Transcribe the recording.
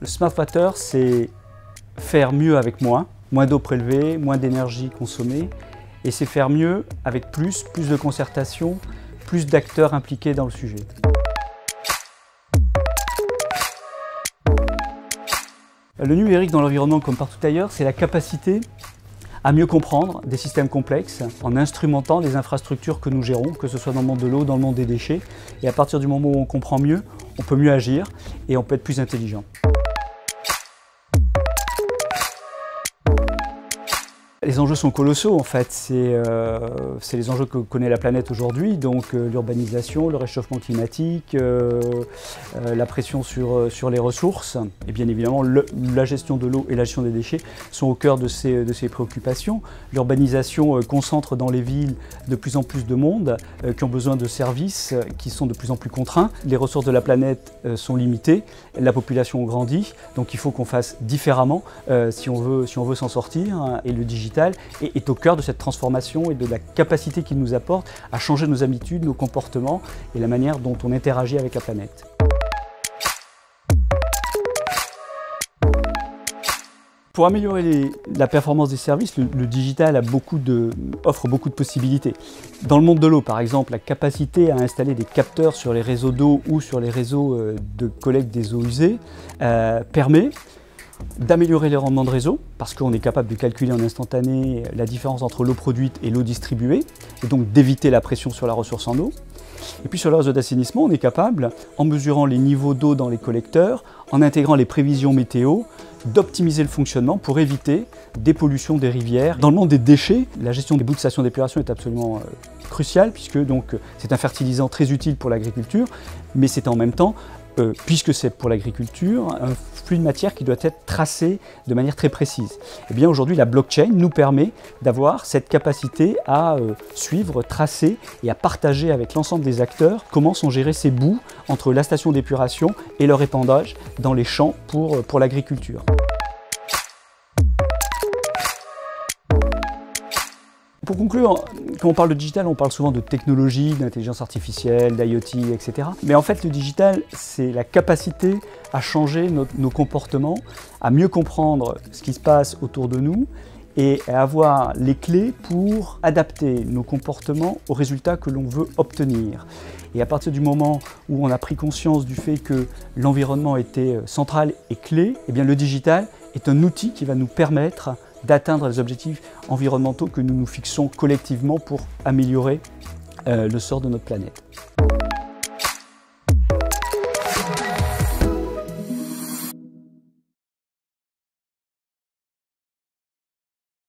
Smart Water, c'est faire mieux avec moins d'eau prélevée, moins d'énergie consommée, et c'est faire mieux avec plus de concertation, plus d'acteurs impliqués dans le sujet. Le numérique dans l'environnement, comme partout ailleurs, c'est la capacité à mieux comprendre des systèmes complexes en instrumentant les infrastructures que nous gérons, que ce soit dans le monde de l'eau, dans le monde des déchets. Et à partir du moment où on comprend mieux, on peut mieux agir et on peut être plus intelligent. Les enjeux sont colossaux en fait, c'est les enjeux que connaît la planète aujourd'hui, donc l'urbanisation, le réchauffement climatique, la pression sur les ressources, et bien évidemment la gestion de l'eau et la gestion des déchets sont au cœur de ces préoccupations. L'urbanisation concentre dans les villes de plus en plus de monde qui ont besoin de services qui sont de plus en plus contraints. Les ressources de la planète sont limitées, la population grandit, donc il faut qu'on fasse différemment si on veut s'en sortir, et le digital est au cœur de cette transformation et de la capacité qu'il nous apporte à changer nos habitudes, nos comportements et la manière dont on interagit avec la planète. Pour améliorer la performance des services, le digital offre beaucoup de possibilités. Dans le monde de l'eau, par exemple, la capacité à installer des capteurs sur les réseaux d'eau ou sur les réseaux de collecte des eaux usées permet d'améliorer les rendements de réseau, parce qu'on est capable de calculer en instantané la différence entre l'eau produite et l'eau distribuée, et donc d'éviter la pression sur la ressource en eau. Et puis sur le réseau d'assainissement, on est capable, en mesurant les niveaux d'eau dans les collecteurs, en intégrant les prévisions météo, d'optimiser le fonctionnement pour éviter des pollutions des rivières. Dans le monde des déchets, la gestion des boues de station d'épuration est absolument cruciale, puisque c'est un fertilisant très utile pour l'agriculture, mais c'est en même temps, puisque c'est pour l'agriculture, un flux de matière qui doit être tracé de manière très précise. Et bien aujourd'hui, la blockchain nous permet d'avoir cette capacité à suivre, tracer et à partager avec l'ensemble des acteurs comment sont gérées ces boues entre la station d'épuration et leur épandage dans les champs pour l'agriculture. Pour conclure, quand on parle de digital, on parle souvent de technologie, d'intelligence artificielle, d'IoT, etc. Mais en fait, le digital, c'est la capacité à changer nos comportements, à mieux comprendre ce qui se passe autour de nous et à avoir les clés pour adapter nos comportements aux résultats que l'on veut obtenir. Et à partir du moment où on a pris conscience du fait que l'environnement était central et clé, eh bien le digital est un outil qui va nous permettre d'atteindre les objectifs environnementaux que nous nous fixons collectivement pour améliorer le sort de notre planète.